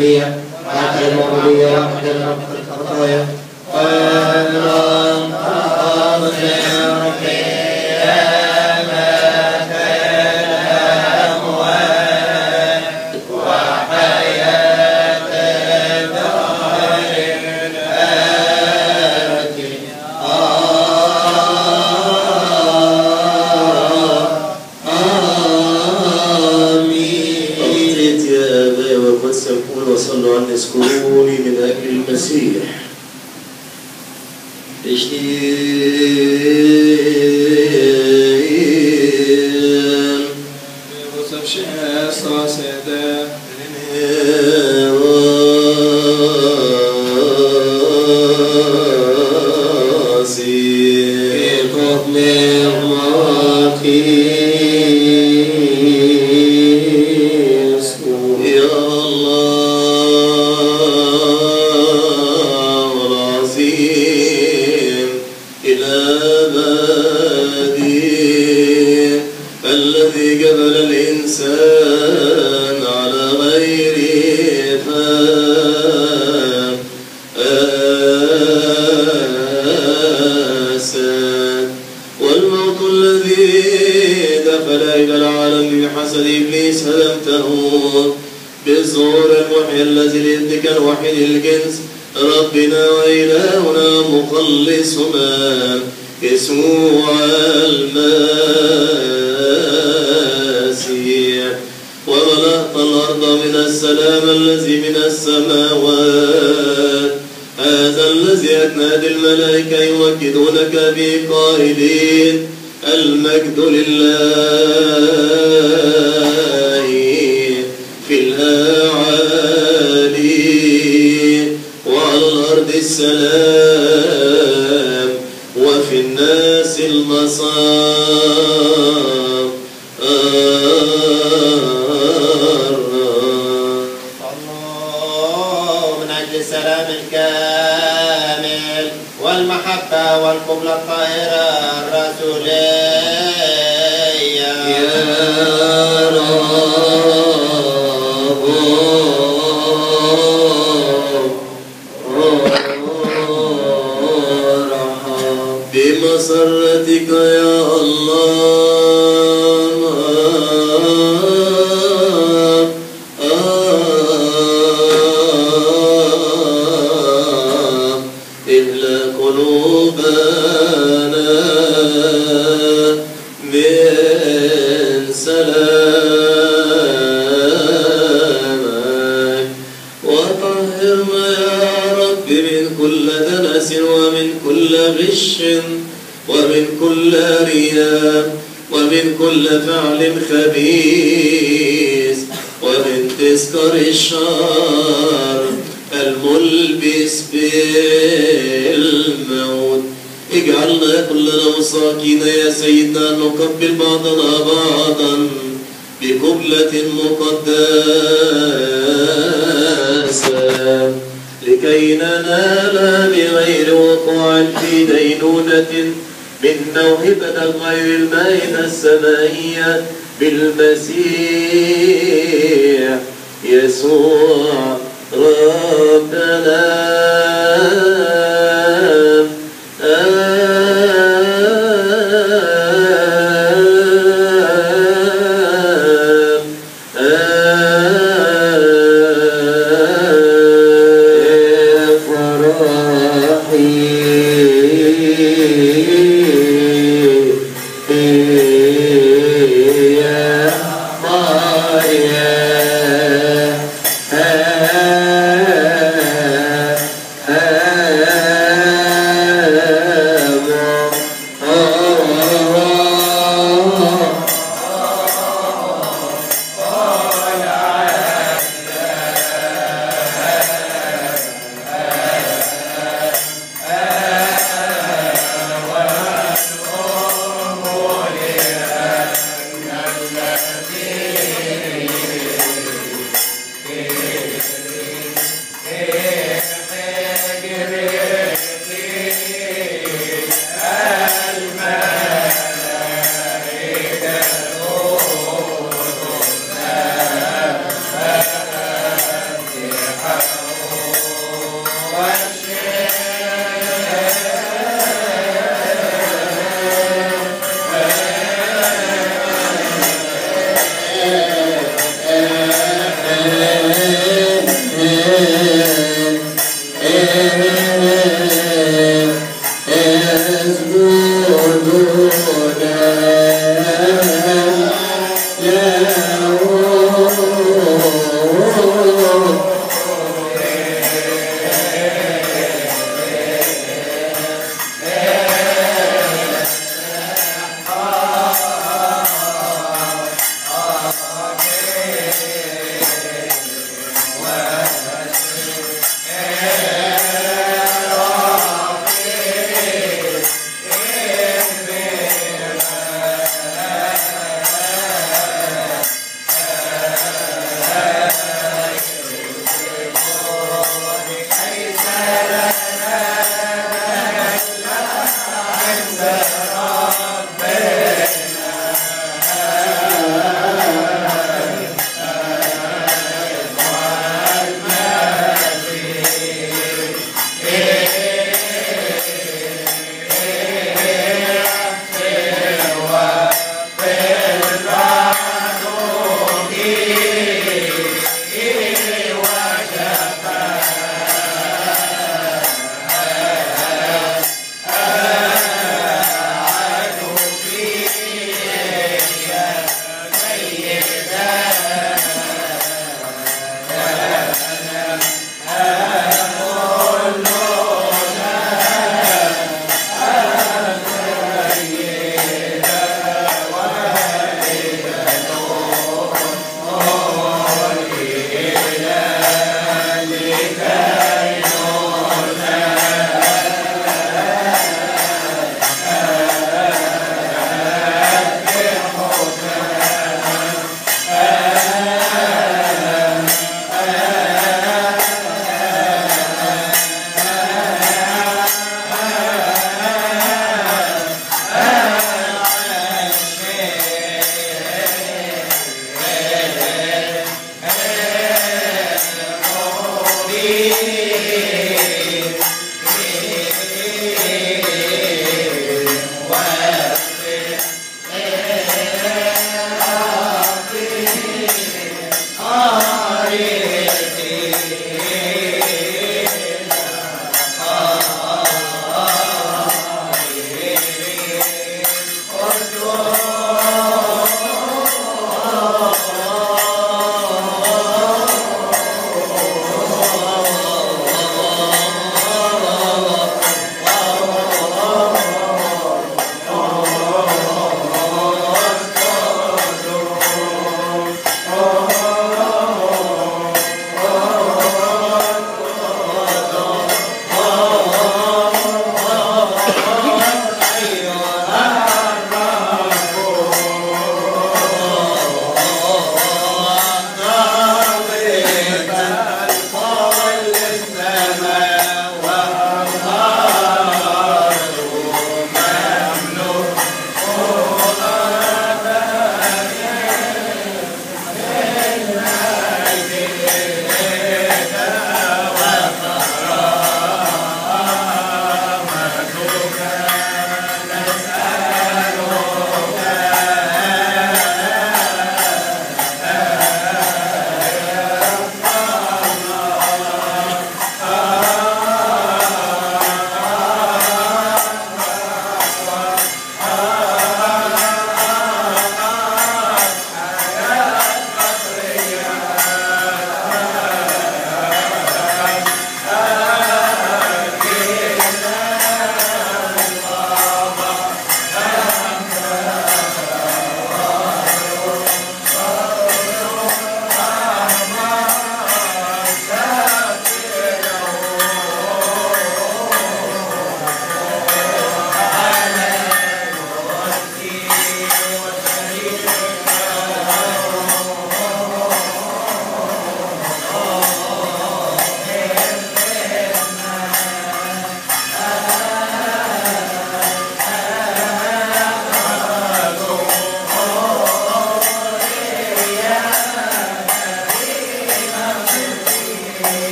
الذرية وعافية المولودية وعافية الخطايا وصلوا عن اذكروني من أجل المسيح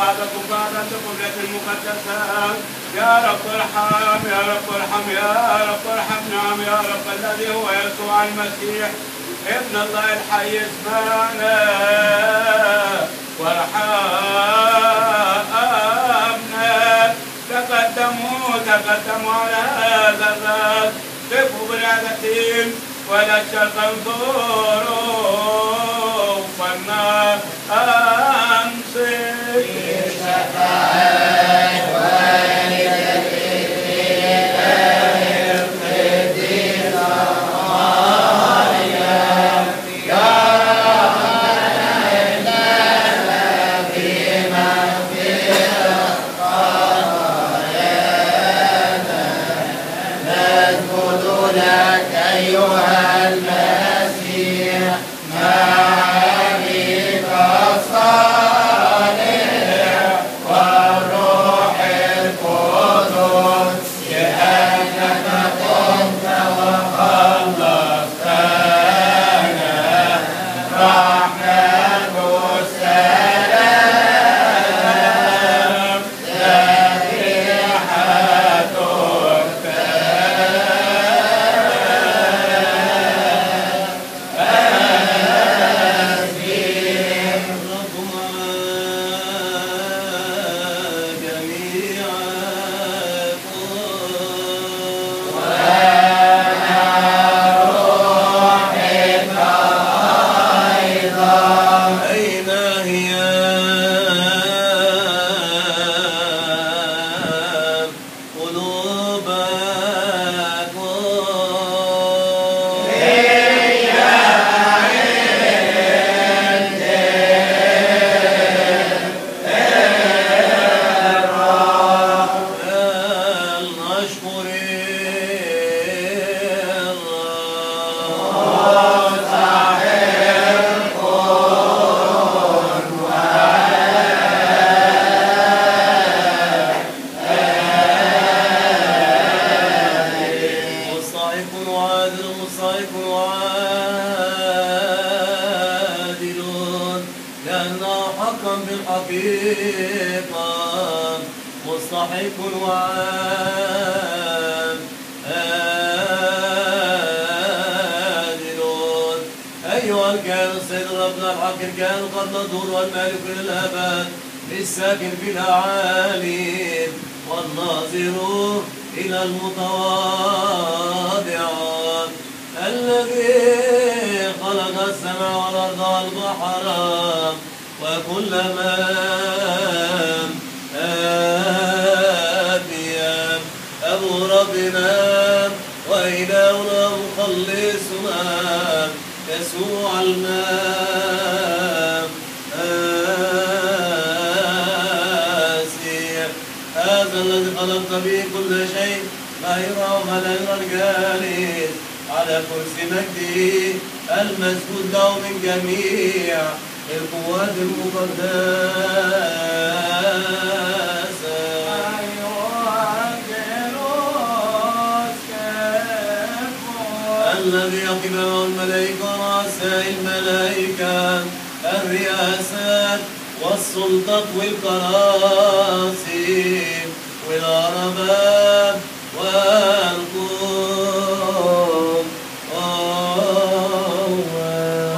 بعضكم بعضا بقبلة المقدسة. يا رب ارحم يا رب ارحم يا رب ارحم. نعم يا رب الذي هو يسوع المسيح ابن الله الحي اسمعنا وارحمنا. تقدموا على هذا الراس قفوا بالعادتين ولا الشرق انظروا فلنا الساكن في الأعالي والناظر إلى المتواضع الذي خلق السماء والأرض والبحر وكل ما آتيا أبو ربنا وإلهنا مخلصنا يسوع المسيح. هذا الذي خلقت به كل شيء ما يرى وما لا يرى الجالس على كرسي مجده المسجود له من جميع القوات المقدسة. الذي يقف له الملائكة ورؤساء الملائكة الرئاسات والسلطة والكراسي والأرباب والكون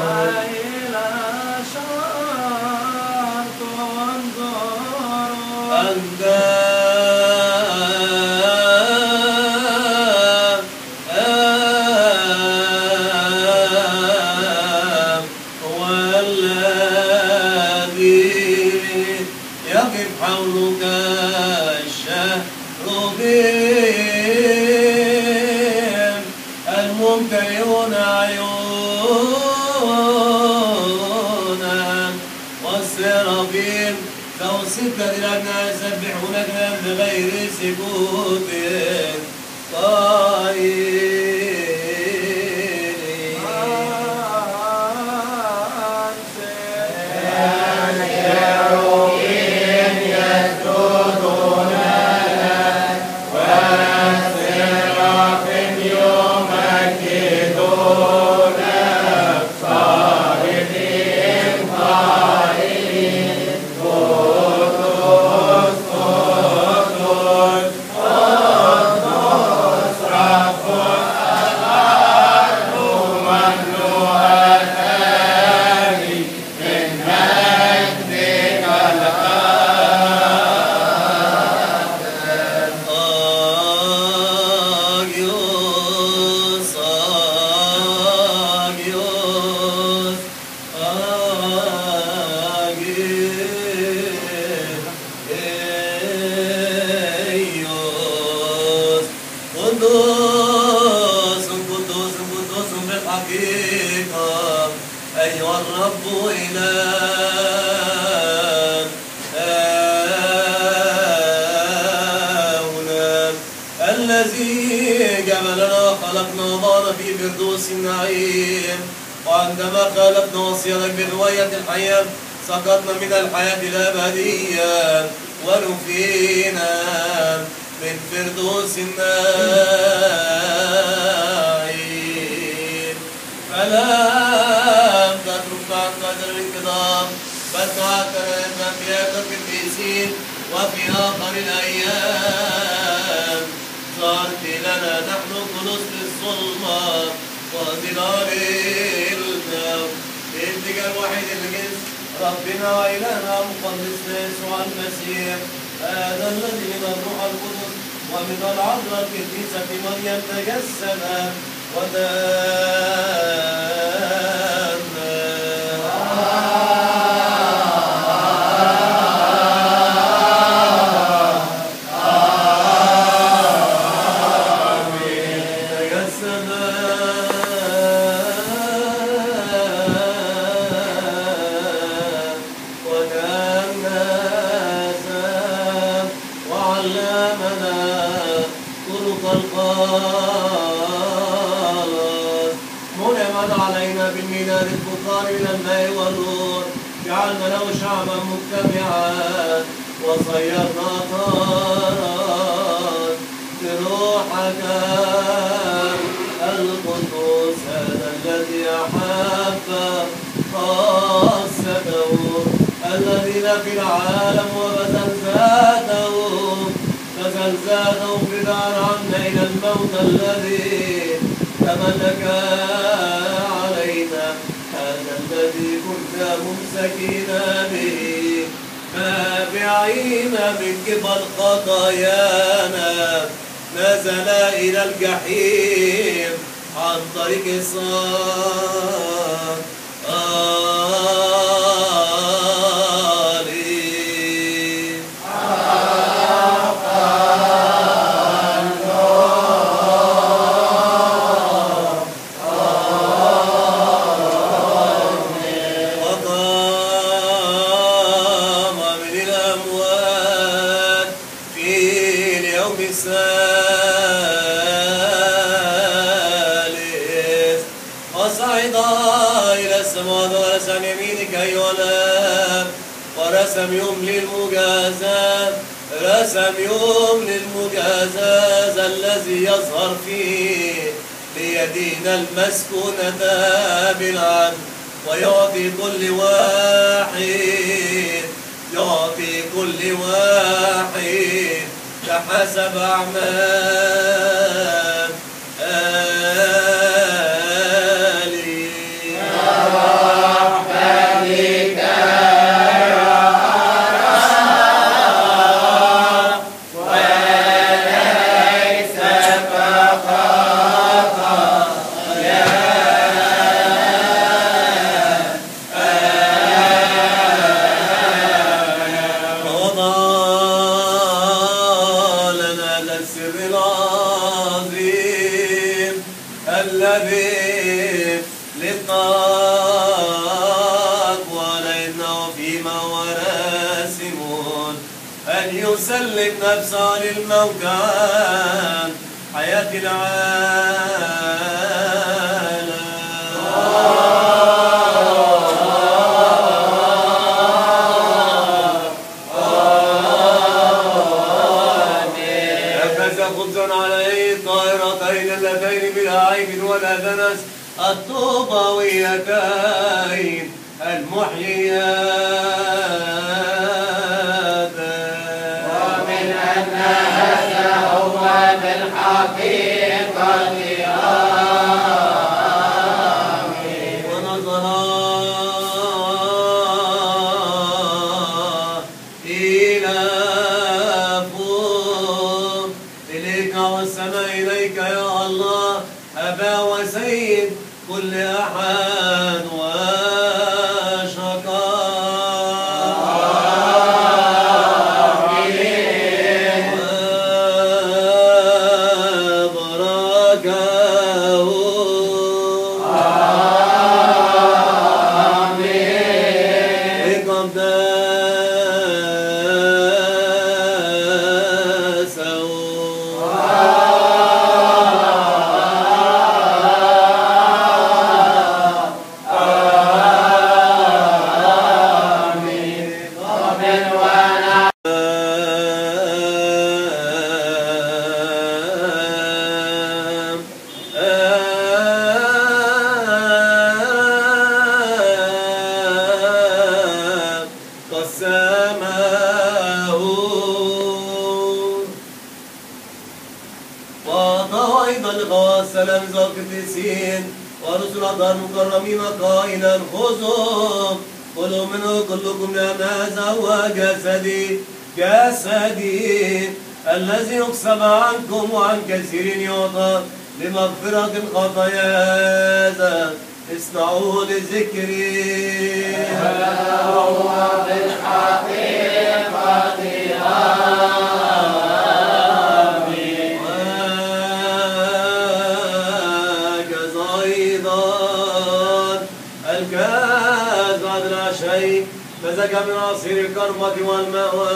وإلى شرق انظروا أنت هو الذي يقف حولك الشهربين الممتلئون عيونا والسرافين ذو ستة الأبناء يسبحونك بغير سكوت الثقة أيها الرب إلهنا الذي جعلنا خلقنا وضعنا في فردوس النعيم، وعندما خالفنا وصيتك برواية الحياة سقطنا من الحياة الأبدية ونفينا من فردوس النعيم. فلم تتركنا عن قدر الانقضاء بل قعدتنا الأنبياء القديسين، وفي آخر الأيام ظهرت لنا نحن جلوس للظلمة وظلال الموت بإنتاج الوحيد الجنس ربنا وإلهنا مخلصنا يسوع المسيح، هذا الذي من الروح القدس ومن العذراء القديسة مريم تجسد من الماء والنور، جعلنا له شعبا مجتمعا وصيرنا طارا بروحك القدوس، هذا الذي أحب خاصته الذين في العالم وبذل ذاته فداء عنا إلى الموت الذي تملك علينا، هذا الذي كنا ممسكين به تابعين من قبل خطايانا، نزل إلى الجحيم عن طريق الصالح. ورسم يمينك أيها الآب، ورسم يملي المجازات، رسم يملي المجازات الذي يظهر فيه ليدينا المسكونة بالعدل، ويعطي كل واحد بحسب أعمال يسلم نفسه للموت عن حياة العالم. نفذ خبزا عليه الطائرتين اللتين بلا عيب ولا دنس الطوبويتين المحييات، ونظر إلى فوق إليك والسماء إليك يا الله أبا وسيد كل أحد وشكر التلامذة القديسين ورسل الله المكرمين قائلا خذوا كلوا منه كلكم لأن هذا هو جسدي الذي يقسم عنكم وعن كثير يعطى لمغفرة الخطايا هذا اصنعوا لذكري. هو بالحقيقة آمين. وهكذا أيضا الكاس بعد العشاء مزج من عصير الكرمة والماء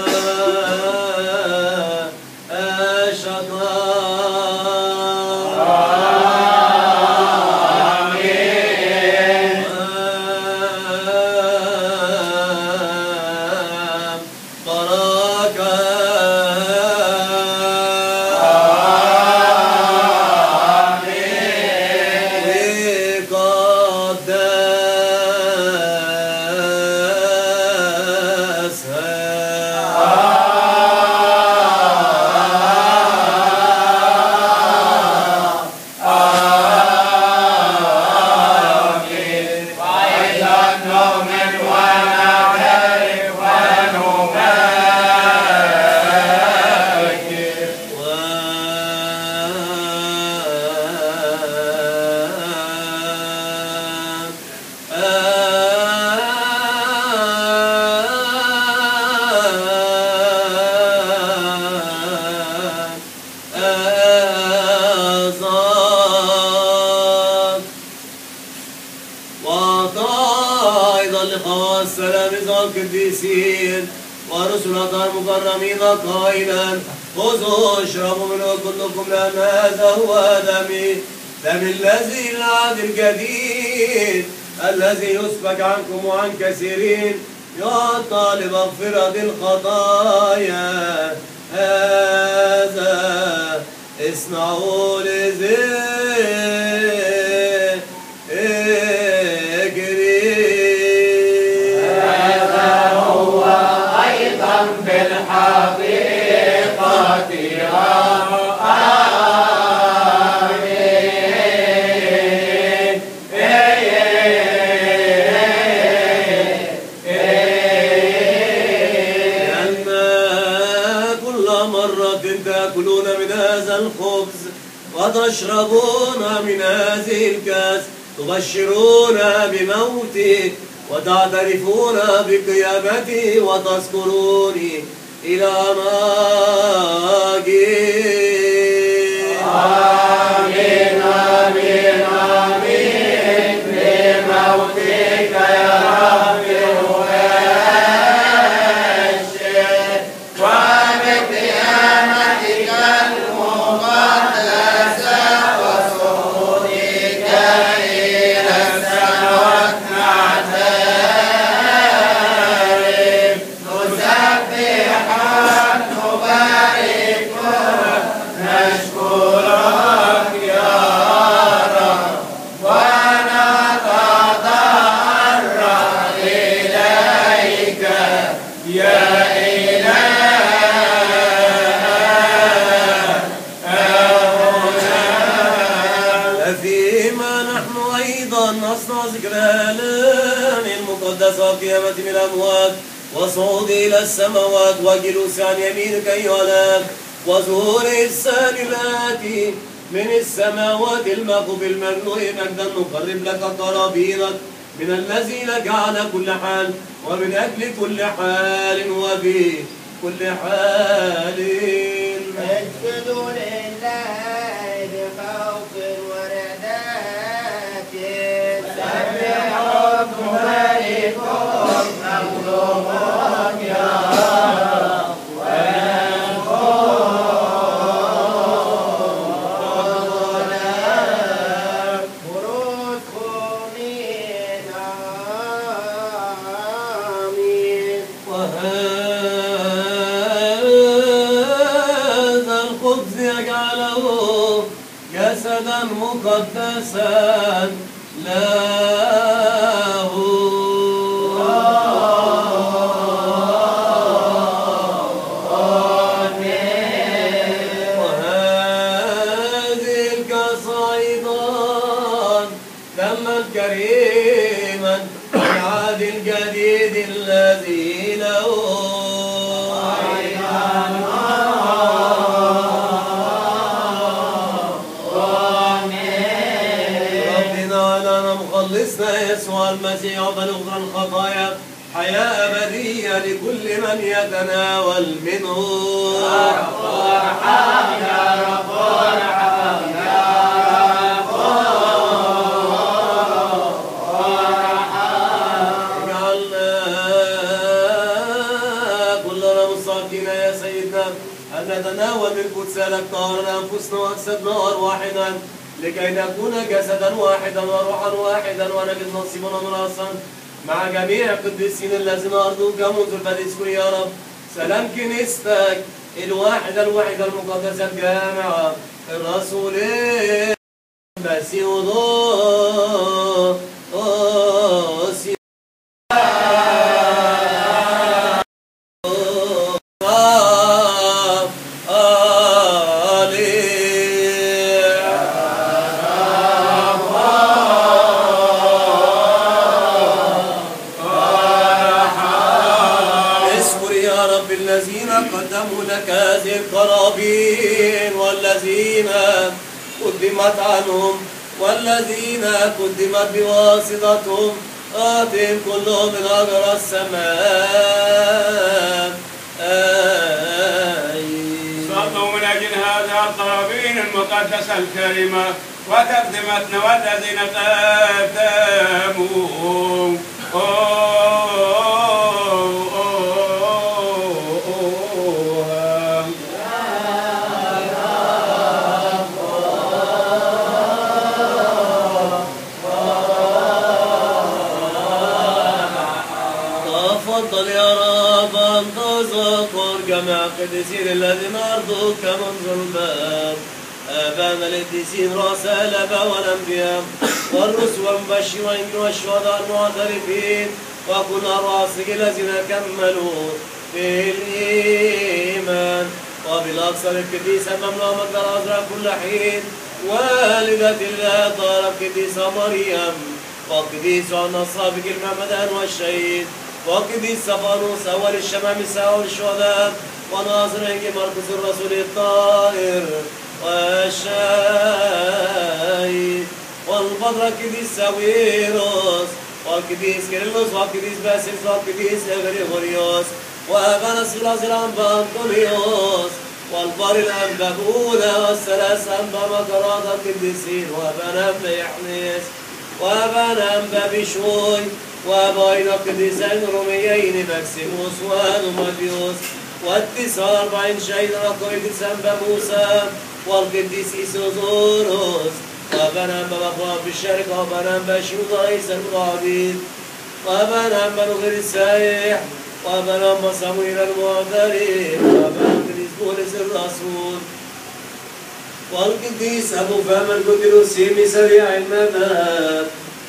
القديسين ورسل الله المكرمين قائلا خذوا اشربوا منه كلكم لأن هذا هو دمي الذي للعهد الجديد الذي يسفك عنكم وعن كثيرين يعطى لمغفرة الخطايا هذا اصنعوا تأكلون من هذا الخبز وتشربون من هذه الكاس تبشرون بموتي وتعترفون بقيامتي وتذكروني إلى ما جئت. آمين آمين آمين بموتك يا رب وبشر وبقيامتك المقدسة وصعودك إلى السماوات نعترف نسبحك نبارك نشكرك يا رب ونتضرع إليك يا نصنع ذكرى المقدسة وقيامة من الأموات وصعود إلى السماوات وجلوس عن يمينك أيها الآب وظهور الإنسان الآتي من السماوات المغفور المملوء مجدا نقرب لك قرابينك من الذي لك على كل حال ومن أجل كل حال وفي كل حال. اسجدوا لله بخوف ورعدات سبحوا ملككم مظلومون يا رب ونخوض خروجكم من آمين. وهذا الخبز يجعله جسدا مقدسا له وهذه الكاس أيضا قديما والعهد الجديد الذي له ربنا لنا مخلصنا يسوع المسيح بلغ الخطايا حياة أبدية لكل من يتناول منه. يا رب ارحم يا رب ارحم يا رب ارحم. اجعلنا كلنا مستحقين يا سيدنا أن نتناول من قدسك طهرنا أنفسنا وأجسادنا وأرواحنا لكي نكون جسدا واحدا وروحا واحدا ونجد نصيبنا مراسا مع جميع القديسين الذين أرضوك منذ البدء يا رب. سلام كنيستك الواحدة المقدسة الجامعة الرسولين مسيودوس قدموا لك هذه القرابين والذين قدمت عنهم والذين قدمت بواسطتهم آتهم كلهم من أجر السماء. صلوا من أجل هذا القرابين المقدسة الكريمة وتقدمتنا والذين قدموا تفضل يا رب أن تذكر جميع القديسين الذين أرضوك منذ الباب آبانا القديسين رؤساء الآباء والأنبياء والرسل والمبشرين والشهداء المعترفين وكل الراسخ الذين كملوا في الإيمان وبالأكثر القديسة المملوءة مجد العذراء كل حين والدة الله الطاهرة القديسة مريم والقديس يوحنا الصابغ المعمدان والشهيد والقديس صفانوس أول الشمامسة والشهداء وناصر مرقس الرسول الطاهر والشهيد والبطرك القديس ساويروس والقديس كيرلس والقديس باسيلس والقديس غريغوريوس وأبانا سيلاس الأنبا أنطونيوس والبار الأنبا بولا والثلاث أنبا مقرات القديسين وأبانا أنبا يحنيس وأبانا أنبا بشوي وأبانا القديسين الروميين ماكسيموس ونوماتيوس و49 شهيدا القديس أنبا موسى والقديس إيسوزوروس وأبانا أنبا بخواب بالشركة وأبانا أنبا شيوطا عيسى المعبيد وأبانا أنبا نغير السايح وأبانا أنبا صمويل المعترف وأبانا القديس بولس الرسول والقديس أبو فهم القديس سريع الممات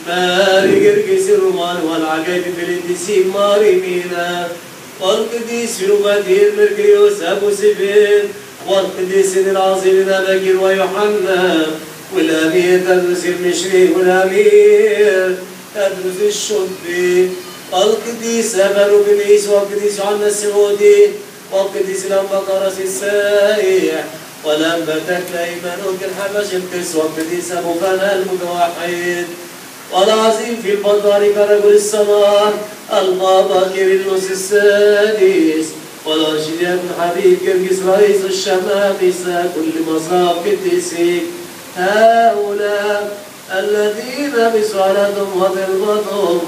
ماري قرقس الرومان والعجائب في القديسين ماري مينا والقديس يوبادير مرقليوس أبو سفين والقديس العظيم بكر ويوحنا والأمير تدرس المشري والأمير تدرس الشطبي والقديس أبو بنيس والقديس يوحنا السعودي والقديس الأنبا قرص السائح والأنبا تكلا إيمانوك الحبش القس والقديس أبو فنا المتوحد والعظيم في البطاركة رجل الصلاة البابا كيرلس السادس والأرشدياك الحبيب كرجس رئيس الشمامسة كل مصاب قديسين هؤلاء الذين بسؤالهم وطلبتهم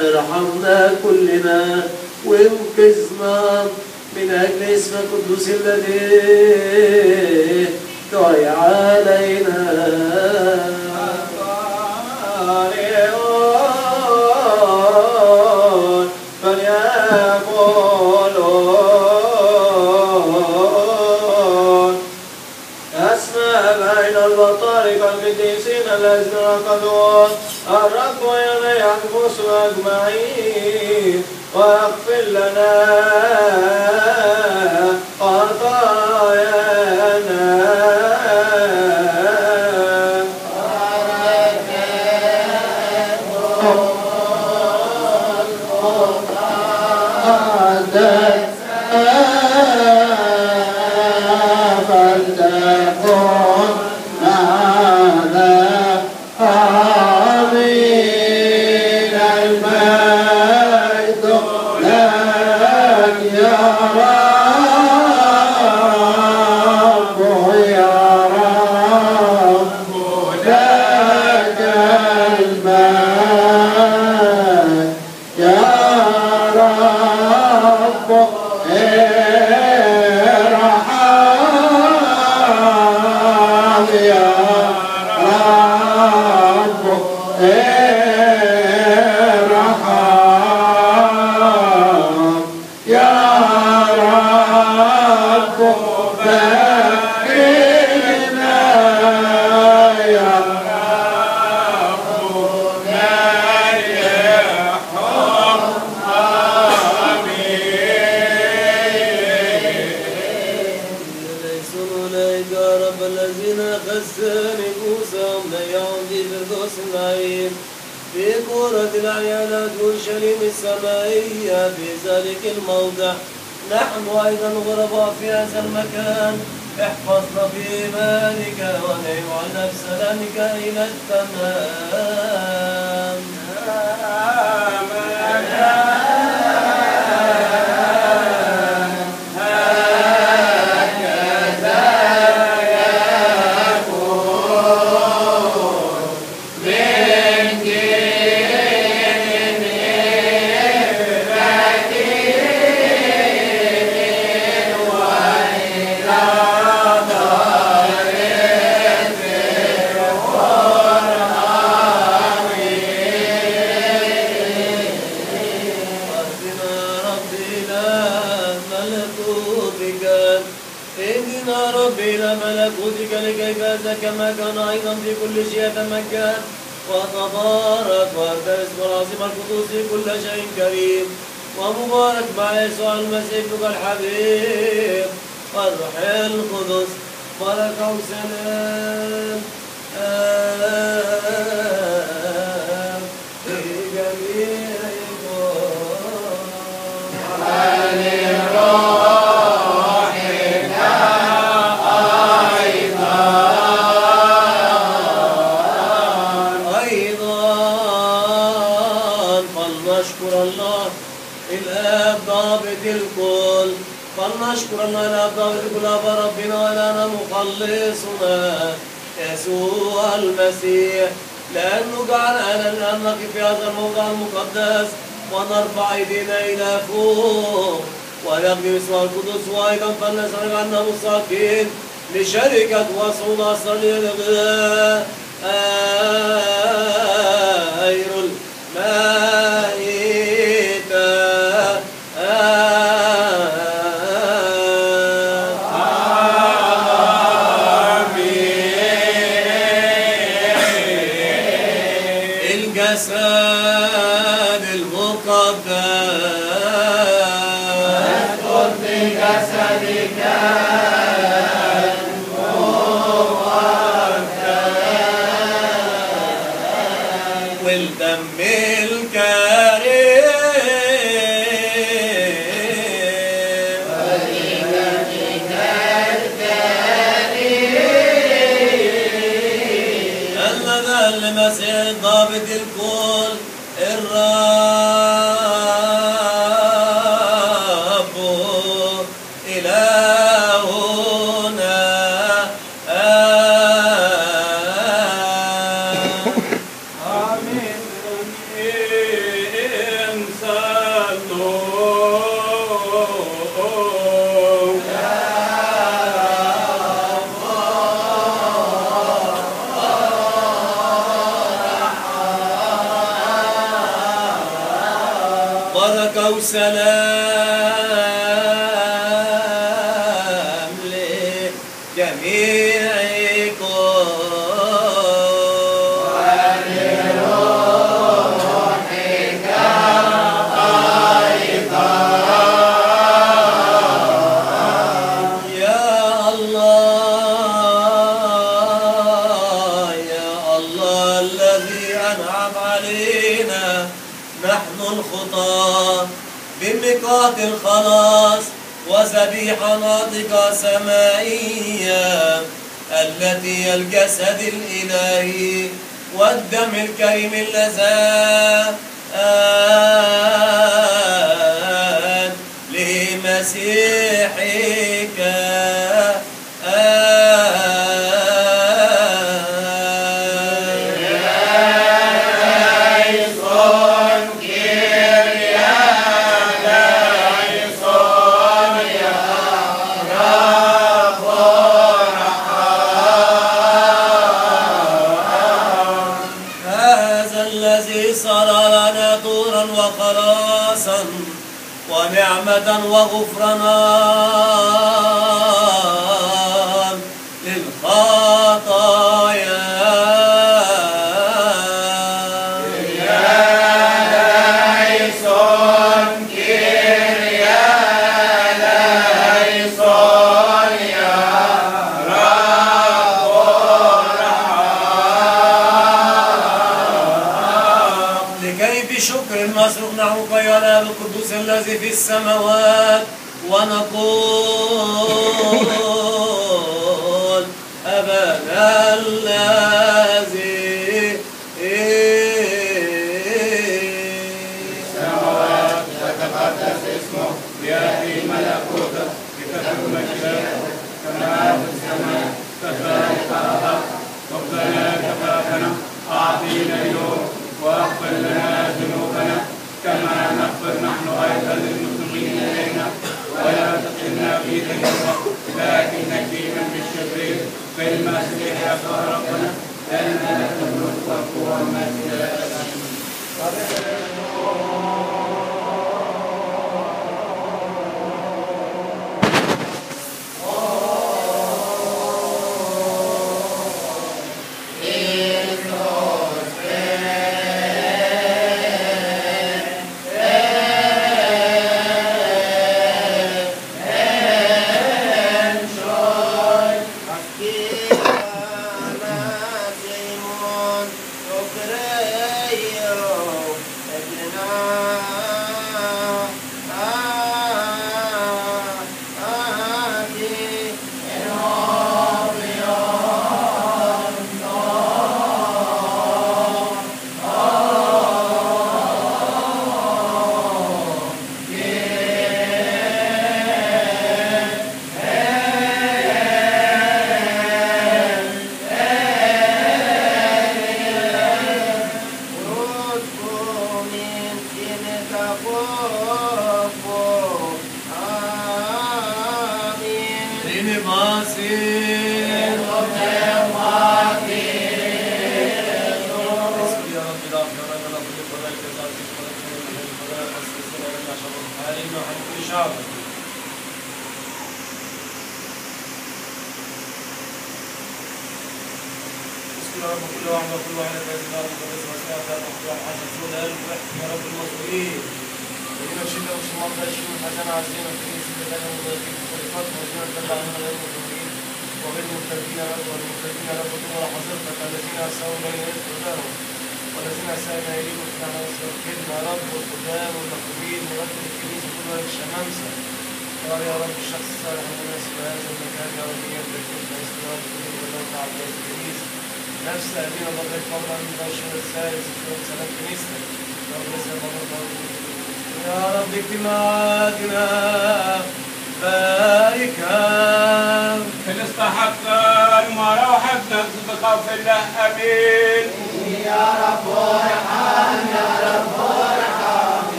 ارحمنا كلنا وانقذنا من أجل اسم القدوس الذي دعي علينا. القديسين الذين رقدوا الرب ويلي أنفسنا أجمعين واغفر لنا خطايانا نحن أيضا غرباء في هذا المكان، احفظنا في إيمانك ونجعل نفس سلامك إلى التمام. كما كان أيضا في كل شيء يتمكن وتبارك وأنت اسم العظيم القدوس كل شيء كريم ومبارك مع يسوع المسيح ابنك الحبيب والروح القدس بركة وسلام في جميعكم. فلنشكر الله الآب ضابط كل أب ربنا ولنا مخلصنا يسوع المسيح لأنه جعل أهلا أن نقف في هذا الموضع المقدس ونرفع أيدينا إلى فوق ونخدم اسمه القدس وأيضا فلنسأل عنا مستحقين لشركة وصول أسرار الغذاء غير ضابط الكل الرب إلهنا آمين. وسلام لجميعكم ولروحك أيضا. يا الله الذي أنعم علينا نحن الخطاة بميقات الخلاص وذبيحة ناطقة سمائية التي هي الجسد الإلهي والدم الكريم اللذان لمسيحك وخلاصا ونعمة وغفرانا للخطايا نحوك يا الآب القدوس الذي في السماوات ونقول أبانا الذي السماوات يتقدس اسمه ليأتي ملكوته بكتب مشيئته كما في السماء كذلك على الأرض خبزنا كفافنا أعطينا اليوم واغفر لنا ذنوبنا كما نغفر نحن أيضا للمسلمين إلينا ولا تدخلنا في تجربة لكن نجينا من الشرير بالمسيح يسوع ربنا لأن لك الملك والقوة والمجد إلى الأبد.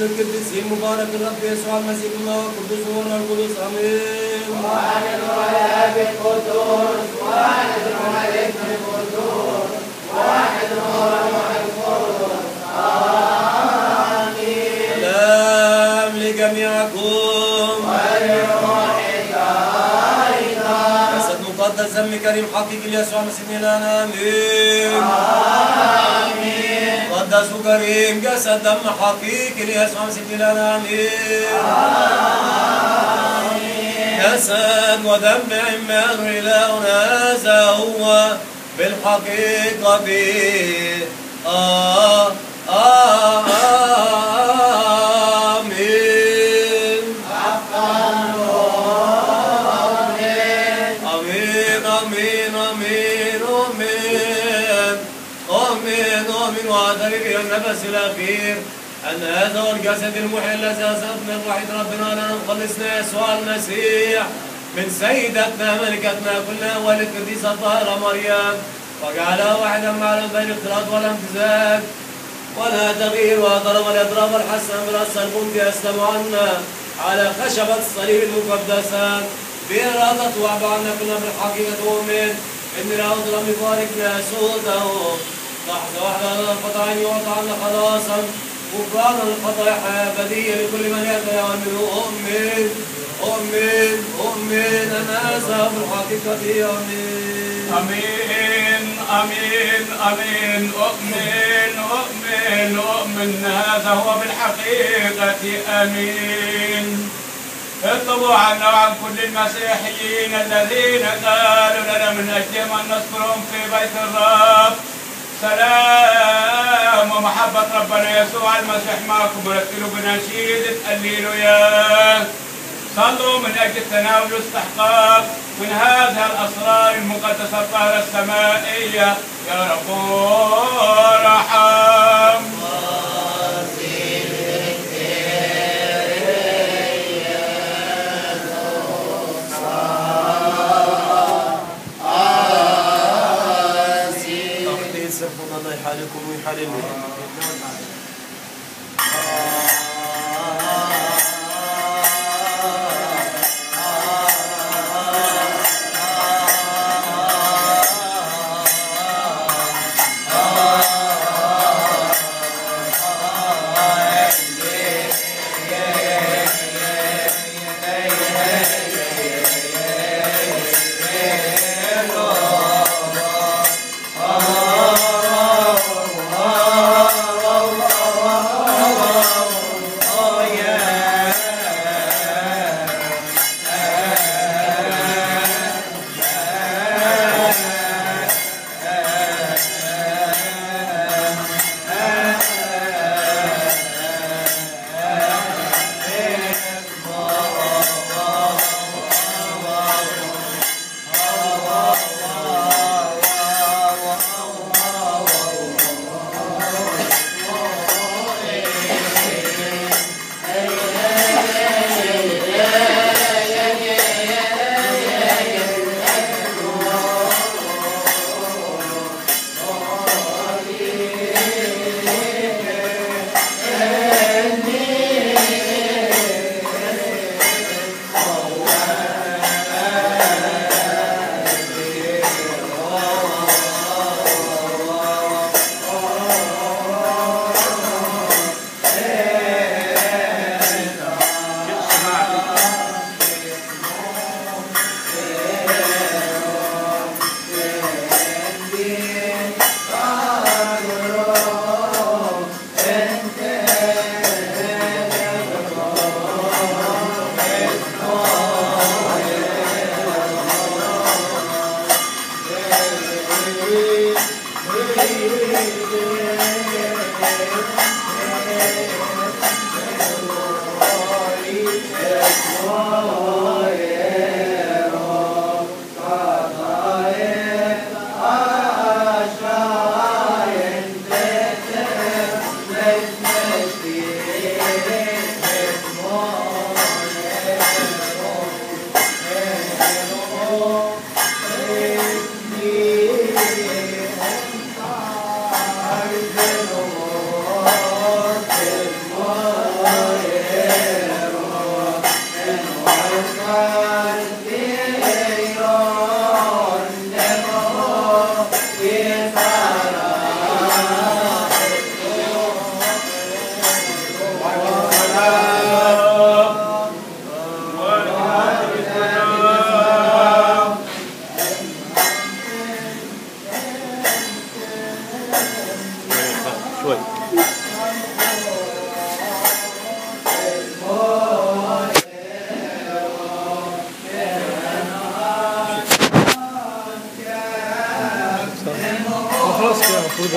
القديسين مبارك الرب يسوع المسيح الله والقدوس والروح القدس امين. واحد الاب القدوس واحد الملك القدوس واحد الروح القدس امين. سلام لجميعكم ولروحك ايضا. جسد مقدس دم كريم حقيقي ليسوع المسيح لنا امين. قدس كريم جسد دم حقيقي ليسوع المسيح لنا امين. جسد ودم عماد إلهنا هذا هو بالحقيقة نؤمن وأعترف النفس الأخير أن هذا هو الجسد المحيي الذي أصاب من وحيد ربنا لنا مخلصنا يسوع المسيح من سيدتنا ملكتنا كلنا والقديسة الطاهرة مريم، وجعلها واحدا مع بين الاختلاط والامتزاج ولا تغيير وضرب الإضراب الحسن بالأصل الممتع يسلم عنا على خشبة الصليب المقدسة بإرادة وعب عنا كلنا بالحقيقة مؤمن إن له ظلم يباركنا سوده لحظة واحدة القطعين يعطى عنا خلاصا غفرانا الخطايا حياة أبدية لكل من يأتي يؤمن أؤمن أن هذا بالحقيقة أمين أؤمن هذا هو بالحقيقة أمين. اطلبوا عنا وعن كل المسيحيين الذين قالوا لنا من أجلهم أن نذكرهم في بيت الرب. سلام ومحبة ربنا يسوع المسيح معكم، ورتلوا بنشيد هللويا. صلوا من أجل تناول الاستحقاق من هذه الأسرار المقدسة الطاهرة السمائية. يا رب ارحم. تقديس ربنا الله يحالكم ويحللكم. خلاص كده المفروض